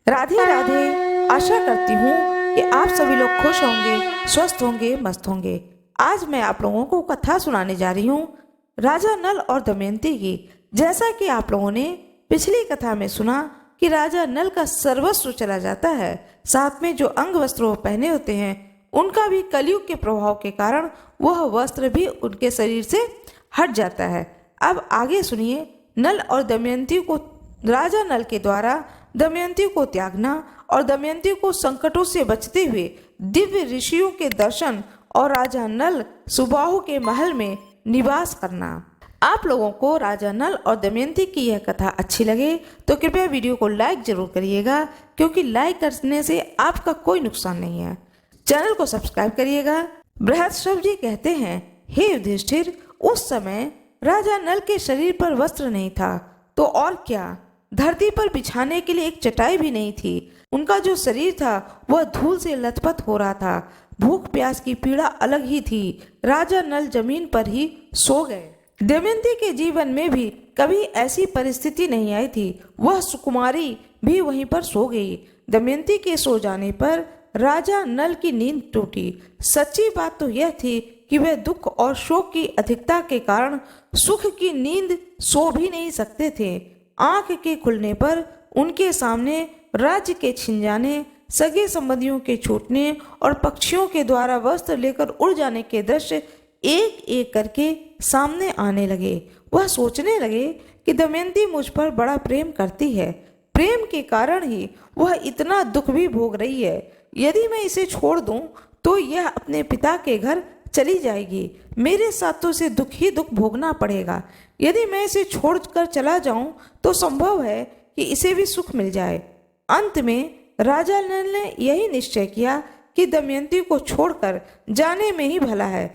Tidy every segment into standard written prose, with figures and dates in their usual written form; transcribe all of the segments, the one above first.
राधे राधे। आशा करती हूँ कि आप सभी लोग खुश होंगे, स्वस्थ होंगे, मस्त होंगे। आज मैं आप लोगों को कथा सुनाने जा रही हूँ राजा नल और दमयंती की। जैसा कि आप लोगों ने पिछली कथा में सुना कि राजा नल का सर्वस्व चला जाता है, साथ में जो अंग वस्त्र वो पहने होते हैं उनका भी कलयुग के प्रभाव के कारण वह वस्त्र भी उनके शरीर से हट जाता है। अब आगे सुनिए, नल और दमयंती को राजा नल के द्वारा दमयंती को त्यागना और दमयंती को संकटों से बचते हुए दिव्य ऋषियों के दर्शन और राजा नल सुबाहु के महल में निवास करना। आप लोगों को राजा नल और दमयंती की यह कथा अच्छी लगे तो कृपया वीडियो को लाइक जरूर करिएगा, क्योंकि लाइक करने से आपका कोई नुकसान नहीं है। चैनल को सब्सक्राइब करिएगा। बृहस्पति जी कहते हैं, हे युधिष्ठिर, उस समय राजा नल के शरीर पर वस्त्र नहीं था तो और क्या, धरती पर बिछाने के लिए एक चटाई भी नहीं थी। उनका जो शरीर था वह धूल से लथपथ हो रहा था। भूख प्यास की पीड़ा अलग ही थी। राजा नल जमीन पर ही सो गए। दमयंती के जीवन में भी कभी ऐसी परिस्थिति नहीं आई थी। वह सुकुमारी भी वहीं पर सो गई। दमयंती के सो जाने पर राजा नल की नींद टूटी। सच्ची बात तो यह थी कि वह दुख और शोक की अधिकता के कारण सुख की नींद सो भी नहीं सकते थे। आंख के खुलने पर उनके सामने राज्य के छिन जाने, सगे संबंधियों के छूटने और पक्षियों के द्वारा वस्त्र लेकर उड़ जाने के दृश्य एक एक करके सामने आने लगे। वह सोचने लगे कि दमयंती मुझ पर बड़ा प्रेम करती है। प्रेम के कारण ही वह इतना दुख भी भोग रही है। यदि मैं इसे छोड़ दूं तो यह अपने पिता के घर चली जाएगी। मेरे साथ तो इसे दुख ही दुख भोगना पड़ेगा। यदि मैं इसे छोड़कर चला जाऊं तो संभव है कि इसे भी सुख मिल जाए। अंत में राजा नल ने यही निश्चय किया कि दमयंती को छोड़कर जाने में ही भला है।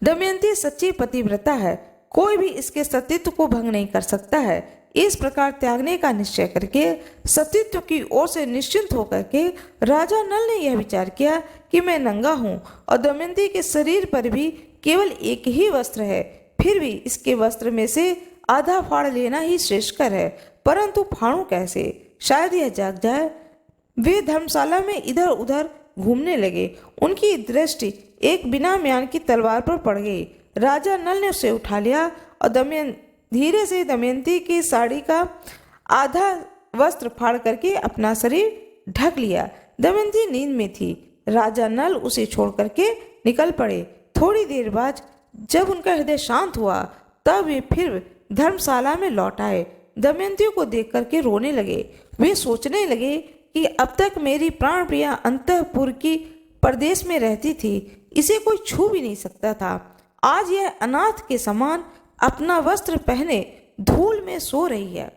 दमयंती सच्ची पतिव्रता है, कोई भी इसके सतीत्व को भंग नहीं कर सकता है। इस प्रकार त्यागने का निश्चय करके सतीत्व की ओर से निश्चिंत होकर के राजा नल ने यह विचार किया कि मैं नंगा हूँ और दमयंती के शरीर पर भी केवल एक ही वस्त्र है। फिर भी इसके वस्त्र में से आधा फाड़ लेना ही श्रेष्ठकर है, परंतु फाड़ूं कैसे, शायद यह जाग जाए। वे धर्मशाला में इधर उधर घूमने लगे। उनकी दृष्टि एक बिना म्यान की तलवार पर पड़ गई। राजा नल ने उसे उठा लिया और धीरे से दमयंती की साड़ी का आधा वस्त्र फाड़ करके अपना शरीर ढक लिया। दमयंती नींद में थी। राजा नल उसे छोड़ करके निकल पड़े। थोड़ी देर बाद जब उनका हृदय शांत हुआ तब वे फिर धर्मशाला में लौट आए। दमयंती को देख करके रोने लगे। वे सोचने लगे कि अब तक मेरी प्राण प्रिया अंतःपुर की परदेश में रहती थी, इसे कोई छू भी नहीं सकता था। आज यह अनाथ के समान अपना वस्त्र पहने धूल में सो रही है।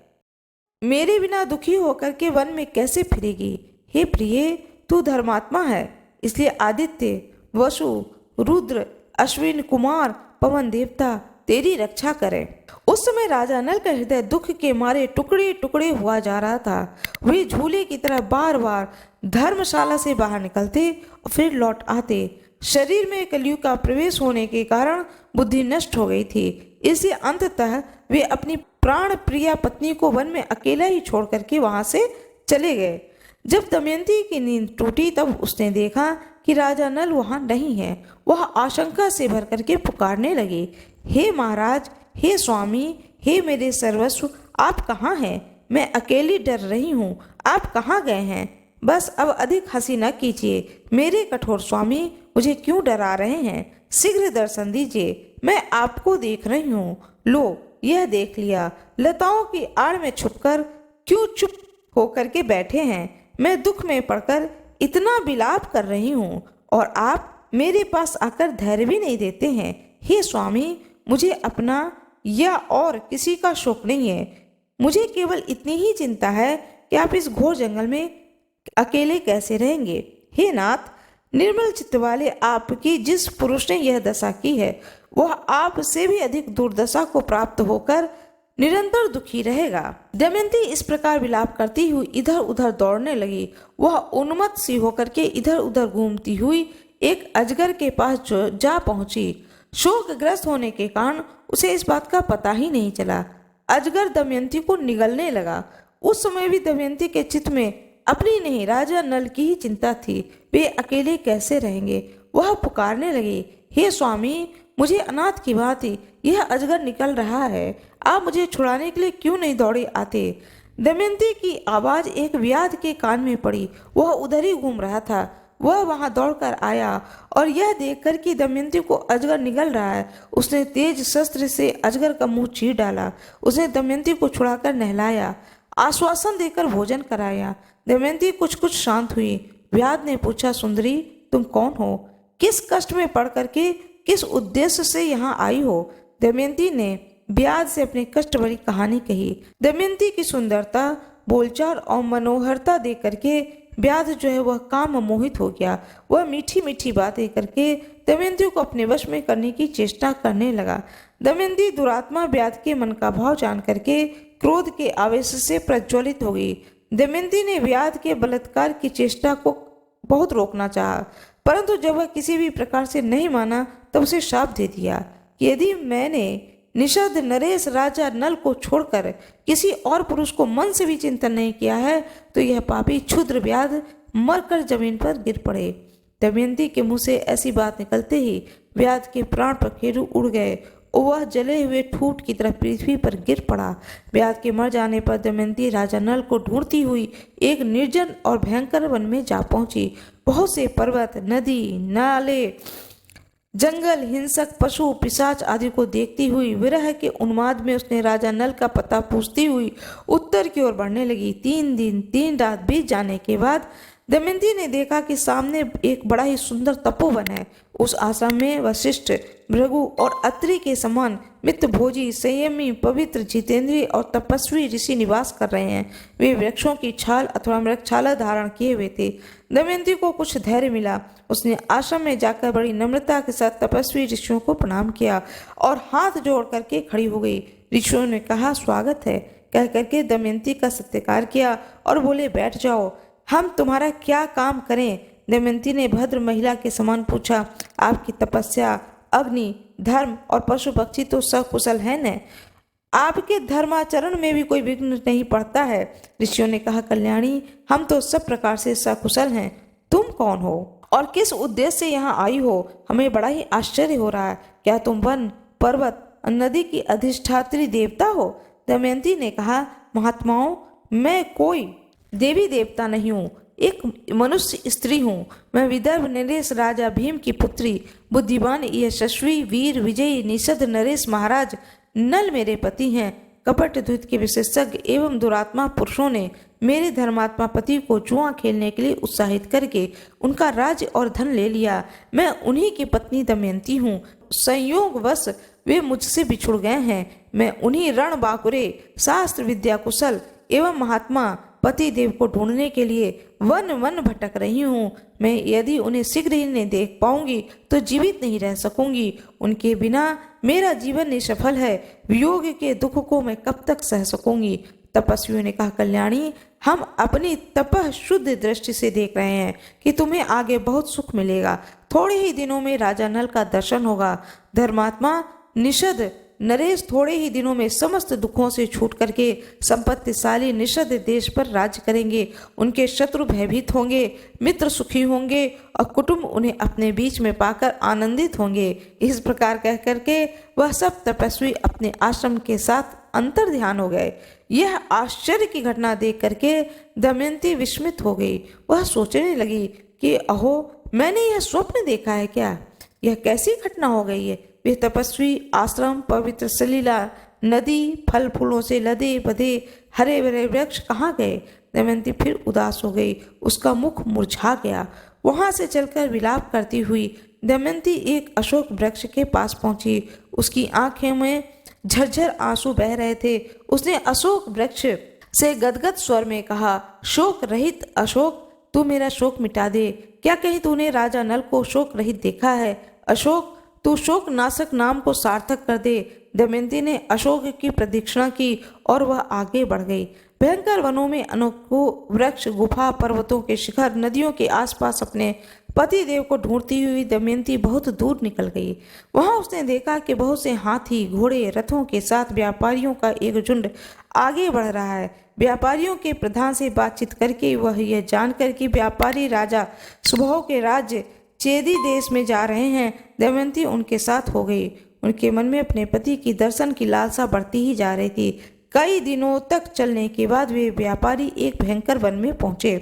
मेरे बिना दुखी होकर के वन में कैसे फिरेगी। हे प्रिय, तू धर्मात्मा है, इसलिए आदित्य, वसु, रुद्र, अश्विन कुमार, पवन देवता तेरी रक्षा करें। उस समय राजा नल का हृदय दुख के मारे टुकड़े टुकड़े हुआ जा रहा था। वे झूले की तरह बार बार धर्मशाला से बाहर निकलते और फिर लौट आते। शरीर में कलयुग का प्रवेश होने के कारण बुद्धि नष्ट हो गई थी, इसलिए अंततः वे अपनी प्राण प्रिया पत्नी को वन में अकेला ही छोड़ करके वहां से चले गए। जब दमयंती की नींद टूटी तब उसने देखा कि राजा नल वहां नहीं है। वह आशंका से भर करके पुकारने लगी, हे महाराज, हे स्वामी, हे मेरे सर्वस्व, आप कहाँ हैं? मैं अकेली डर रही हूँ, आप कहाँ गए हैं? बस अब अधिक हंसी न कीजिए। मेरे कठोर स्वामी मुझे क्यों डरा रहे हैं? शीघ्र दर्शन दीजिए, मैं आपको देख रही हूँ। लो, यह देख लिया। लताओं की आड़ में छुपकर क्यों चुप होकर के बैठे हैं? मैं दुख में पड़कर इतना विलाप कर रही हूँ और आप मेरे पास आकर धैर्य भी नहीं देते हैं। हे स्वामी, मुझे अपना या और किसी का शोक नहीं है। मुझे केवल इतनी ही चिंता है कि आप इस घोर जंगल में अकेले कैसे रहेंगे। हे नाथ, निर्मल चित्त वाले आपकी जिस पुरुष ने यह दशा की है वह आपसे भी अधिक दुर्दशा को प्राप्त होकर निरंतर दुखी रहेगा। दमयंती इस प्रकार विलाप करती हुई इधर उधर दौड़ने लगी। वह उन्मत्त सी होकर के इधर उधर घूमती हुई एक अजगर के पास जा पहुंची। शोकग्रस्त होने के कारण उसे इस बात का पता ही नहीं चला। अजगर दमयंती को निगलने लगा। उस समय भी दमयंती के चित्त में अपनी नहीं राजा नल की ही चिंता थी। वे अकेले कैसे रहेंगे। वह पुकारने लगे, हे स्वामी, मुझे अनाथ की भांति यह अजगर निकल रहा है। आप मुझे छुड़ाने के लिए क्यों नहीं दौड़े आते। दमयंती की आवाज एक व्याध के कान में पड़ी। वह उधर ही घूम रहा था। वह वहां दौड़कर आया और यह देखकर कि दमयंती को अजगर निगल रहा है, उसने तेज शस्त्र से अजगर का मुंह चीर डाला। उसने दमयंती को छुड़ाकर नहलाया, आश्वासन देकर भोजन कराया। दमयंती कुछ कुछ शांत हुई। व्याध ने पूछा, सुंदरी, तुम कौन हो? किस कष्ट में पड़ करके किस उद्देश्य से यहाँ आई हो? दमयंती ने व्याध से अपनी कष्ट भरी कहानी कही। दमयंती की सुंदरता, बोलचाल और मनोहरता देख करके व्याध जो है वह काम मोहित हो गया। वह मीठी मीठी बातें करके दमयंती को अपने वश में करने की चेष्टा करने लगा। दमयंती दुरात्मा व्याध के मन का भाव जान करके क्रोध के आवेश से प्रज्वलित हो गई। दमयंती ने व्याध के बलात्कार की चेष्टा को बहुत रोकना चाहा, परंतु जब वह किसी भी प्रकार से नहीं माना तब उसे शाप दे दिया कि यदि मैंने निषद नरेश राजा नल को छोड़कर किसी और पुरुष को मन से भी चिंतन नहीं किया है तो यह पापी क्षुद्र व्याध मरकर जमीन पर गिर पड़े। दमयंती के मुंह से ऐसी बात निकलते ही व्याध के प्राण पखेरु उड़ गए और वह जले हुए ठूठ की तरह पृथ्वी पर गिर पड़ा। व्याध के मर जाने पर दमयंती राजा नल को ढूंढती हुई एक निर्जन और भयंकर वन में जा पहुंची। बहुत से पर्वत, नदी, नाले, जंगल, हिंसक पशु, पिशाच आदि को देखती हुई विरह के उन्माद में उसने राजा नल का पता पूछती हुई उत्तर की ओर बढ़ने लगी। 3 दिन 3 रात बीत जाने के बाद दमयंती ने देखा कि सामने एक बड़ा ही सुंदर तपोवन है। उस आश्रम में वशिष्ठ, भृगु और अत्रि के समान मित्रभोजी, संयमी, पवित्र, जितेंद्रिय और तपस्वी ऋषि निवास कर रहे हैं। वे वृक्षों की छाल अथवा मृगछाला धारण किए हुए थे। दमयंती को कुछ धैर्य मिला। उसने आश्रम में जाकर बड़ी नम्रता के साथ तपस्वी ऋषियों को प्रणाम किया और हाथ जोड़ करके खड़ी हो गई। ऋषियों ने कहा, स्वागत है कह करके दमयंती का सत्कार किया और बोले, बैठ जाओ, हम तुम्हारा क्या काम करें। दमयंती ने भद्र महिला के समान पूछा, आपकी तपस्या, अग्नि, धर्म और पशु पक्षी तो सकुशल है न? आपके धर्माचरण में भी कोई विघ्न नहीं पड़ता है। ऋषियों ने कहा, कल्याणी, हम तो सब प्रकार से सकुशल हैं। तुम कौन हो और किस उद्देश्य से यहाँ आई हो? हमें बड़ा ही आश्चर्य हो रहा है। क्या तुम वन, पर्वत, नदी की अधिष्ठात्री देवता हो? दमयंती ने कहा, महात्माओं, मैं कोई देवी देवता नहीं हूँ, एक मनुष्य स्त्री हूँ। मैं विदर्भ नरेश राजा भीम की पुत्री, बुद्धिमान, यशस्वी, वीर, विजयी, निषद नरेश महाराज नल मेरे पति हैं। कपट द्वित के विशेषज्ञ एवं दुरात्मा पुरुषों ने मेरे धर्मात्मा पति को जुआ खेलने के लिए उत्साहित करके उनका राज्य और धन ले लिया। मैं उन्हीं की पत्नी दमयंती हूँ। संयोगवश वे मुझसे बिछुड़ गए हैं। मैं उन्हीं रण बाकुरे, शास्त्र विद्या कुशल एवं महात्मा पति देव को ढूंढने के लिए वन वन भटक रही हूँ। मैं यदि उन्हें शीघ्र ही नहीं देख पाऊंगी तो जीवित नहीं रह सकूंगी। उनके बिना मेरा जीवन निसफल है। वियोग के दुख को मैं कब तक सह सकूंगी। तपस्वियों ने कहा, कल्याणी, हम अपनी तपः शुद्ध दृष्टि से देख रहे हैं कि तुम्हें आगे बहुत सुख मिलेगा। थोड़े ही दिनों में राजा नल का दर्शन होगा। धर्मात्मा निषद नरेश थोड़े ही दिनों में समस्त दुखों से छूट करके संपत्तिशाली निषद देश पर राज्य करेंगे। उनके शत्रु भयभीत होंगे, मित्र सुखी होंगे और कुटुंब उन्हें अपने बीच में पाकर आनंदित होंगे। इस प्रकार कह करके वह सब तपस्वी अपने आश्रम के साथ अंतर ध्यान हो गए। यह आश्चर्य की घटना देख करके दमयंती विस्मित हो गई। वह सोचने लगी कि अहो, मैंने यह स्वप्न देखा है क्या? यह कैसी घटना हो गई है? वे तपस्वी आश्रम, पवित्र सलीला नदी, फल फूलों से लदे बधे हरे भरे वृक्ष कहाँ गए? दमयंती फिर उदास हो गई। उसका मुख मुरझा गया। वहां से चलकर विलाप करती हुई दमयंती एक अशोक वृक्ष के पास पहुंची। उसकी आंखें में झरझर आंसू बह रहे थे। उसने अशोक वृक्ष से गदगद स्वर में कहा, शोक रहित अशोक, तू मेरा शोक मिटा दे। क्या कहीं तूने राजा नल को शोक रहित देखा है? अशोक, तू शोक नाशक नाम को सार्थक कर दे। दमयंती ने अशोक की प्रदक्षिणा की और वह आगे बढ़ गई। भयंकर वनों में अनेकों वृक्ष, गुफा, पर्वतों के शिखर, नदियों के आसपास अपने पति देव को ढूंढती हुई दमयंती बहुत दूर निकल गई। वहां उसने देखा कि बहुत से हाथी, घोड़े, रथों के साथ व्यापारियों का एक झुंड आगे बढ़ रहा है। व्यापारियों के प्रधान से बातचीत करके वह यह जानकर कि व्यापारी राजा सुबाहु के राज्य चेदी देश में जा रहे हैं, दमयंती उनके साथ हो गई। उनके मन में अपने पति की दर्शन की लालसा बढ़ती ही जा रही थी। कई दिनों तक चलने के बाद वे व्यापारी एक भयंकर वन में पहुंचे।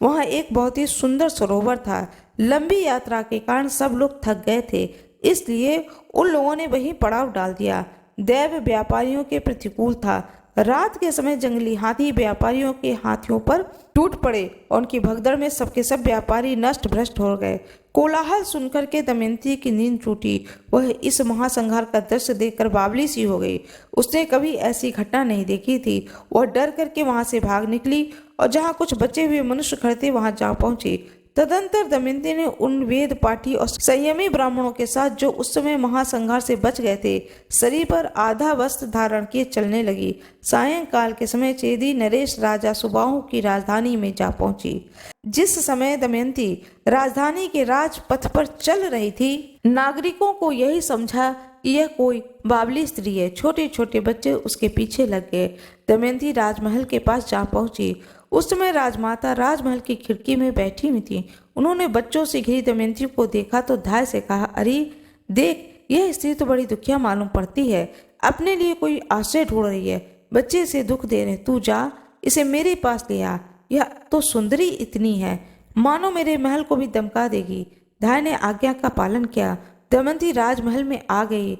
वहां एक बहुत ही सुंदर सरोवर था। लंबी यात्रा के कारण सब लोग थक गए थे, इसलिए उन लोगों ने वहीं पड़ाव डाल दिया। दैव व्यापारियों के प्रतिकूल था। रात के समय जंगली हाथी व्यापारियों के हाथियों पर टूट पड़े और उनकी भगदड़ में सबके सब व्यापारी नष्ट भ्रष्ट हो गए। कोलाहल सुनकर के दमयंती की नींद टूटी। वह इस महासंहार का दृश्य देखकर बावली सी हो गई। उसने कभी ऐसी घटना नहीं देखी थी। वह डर करके वहां से भाग निकली और जहां कुछ बचे हुए मनुष्य खड़े थे वहां जा पहुंची। तदंतर दमयंती ने उन वेद पाठी और संयमी ब्राह्मणों के साथ, जो उस समय महासंहार से बच गए थे, शरीर पर आधा वस्त्र धारण किए चलने लगी। सायंकाल के समय चेदी नरेश राजा सुबाहु की राजधानी में जा पहुंची। जिस समय दमयंती राजधानी के राजपथ पर चल रही थी, नागरिकों को यही समझा कि यह कोई बावली स्त्री है। छोटे छोटे बच्चे उसके पीछे लग गए। दमयंती राजमहल के पास जा पहुंची। उस समय राजमाता राजमहल की खिड़की में बैठी हुई थी। उन्होंने बच्चों से घिरी दमयंती को देखा तो धाय से कहा, अरे देख, यह स्त्री तो बड़ी दुखिया मालूम पड़ती है, अपने लिए कोई आश्रय ढूंढ रही है। बच्चे से दुख दे रहे, तू जा इसे मेरे पास ले आ। यह तो सुंदरी इतनी है, मानो मेरे महल को भी दमका देगी। धाय ने आज्ञा का पालन किया। दमयंती राजमहल में आ गई।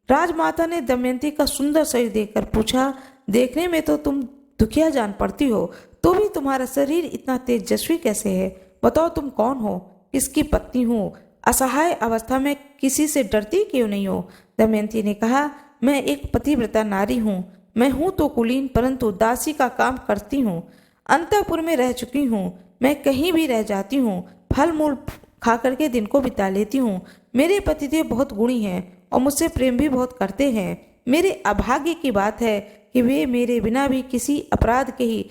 राजमाता ने दमयंती का सुंदर शरीर देखकर पूछा, देखने में तो तुम दुखिया जान पड़ती हो, तो भी तुम्हारा शरीर इतना तेजस्वी कैसे है? बताओ तुम कौन हो, किसकी पत्नी हो, असहाय अवस्था में किसी से डरती क्यों नहीं हो? दमयंती ने कहा, मैं एक पतिव्रता नारी हूँ। मैं हूँ तो कुलीन, परंतु दासी का काम करती हूँ। अंतःपुर में रह चुकी हूँ। मैं कहीं भी रह जाती हूँ, फल मूल खा करके दिन को बिता लेती हूँ। मेरे पतिदेव बहुत गुणी हैं और मुझसे प्रेम भी बहुत करते हैं। मेरे अभाग्य की बात है कि वे मेरे बिना भी किसी अपराध के ही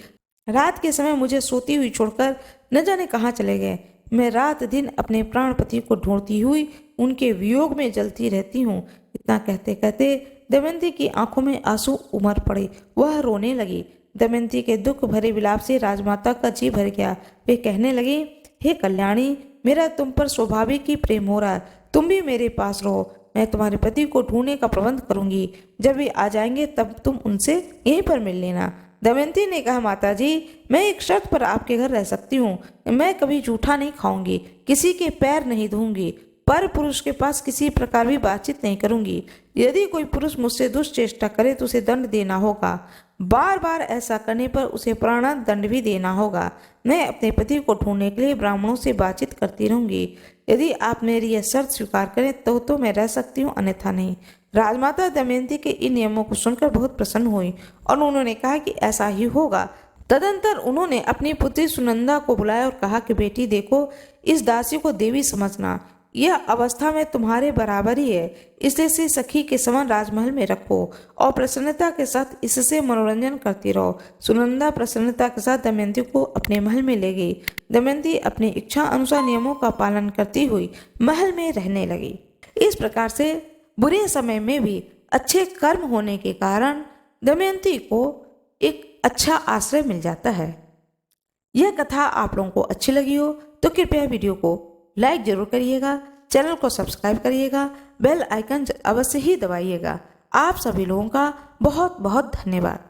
रात के समय मुझे सोती हुई छोड़कर न जाने कहाँ चले गए। मैं रात दिन अपने प्राणपति को ढूंढती हुई उनके वियोग में जलती रहती हूँ। इतना कहते कहते दमयंती की आंखों में आंसू उमड़ पड़े। वह रोने लगी। दमयंती के दुख भरे विलाप से राजमाता का जी भर गया। वे कहने लगी, हे कल्याणी, मेरा तुम पर स्वाभाविक ही प्रेम हो रहा है। तुम भी मेरे पास रहो। मैं तुम्हारे पति को ढूंढने का प्रबंध करूंगी। जब वे आ जाएंगे तब तुम उनसे यहीं पर मिल लेना। दमयंती ने कहा, माता जी, मैं एक शर्त पर आपके घर रह सकती हूँ। मैं कभी जूठा नहीं खाऊंगी, किसी के पैर नहीं धोऊंगी, पर पुरुष के पास किसी प्रकार भी बातचीत नहीं करूंगी। यदि कोई पुरुष मुझसे दुष्चेष्टा करे तो उसे दंड देना होगा। बार बार ऐसा करने पर उसे प्राण दंड भी देना होगा। मैं अपने पति को ढूंढने के लिए ब्राह्मणों से बातचीत करती रहूंगी। यदि आप मेरी यह शर्त स्वीकार करें तो मैं रह सकती हूँ, अन्यथा नहीं। राजमाता दमयंती के इन नियमों को सुनकर बहुत प्रसन्न हुई और उन्होंने कहा कि ऐसा ही होगा। तदंतर उन्होंने अपनी पुत्री सुनंदा को बुलाया और कहा कि बेटी देखो, इस दासी को देवी समझना। यह अवस्था में तुम्हारे बराबर ही है, इसलिए इसे सखी के समान राजमहल में रखो और प्रसन्नता के साथ इससे मनोरंजन करती रहो। सुनंदा प्रसन्नता के साथ दमयंती को अपने महल में ले गई। दमयंती अपनी इच्छा अनुसार नियमों का पालन करती हुई महल में रहने लगी। इस प्रकार से बुरे समय में भी अच्छे कर्म होने के कारण दमयंती को एक अच्छा आश्रय मिल जाता है। यह कथा आप लोगों को अच्छी लगी हो तो कृपया वीडियो को लाइक जरूर करिएगा, चैनल को सब्सक्राइब करिएगा, बेल आइकन अवश्य ही दबाइएगा। आप सभी लोगों का बहुत बहुत धन्यवाद।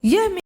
यह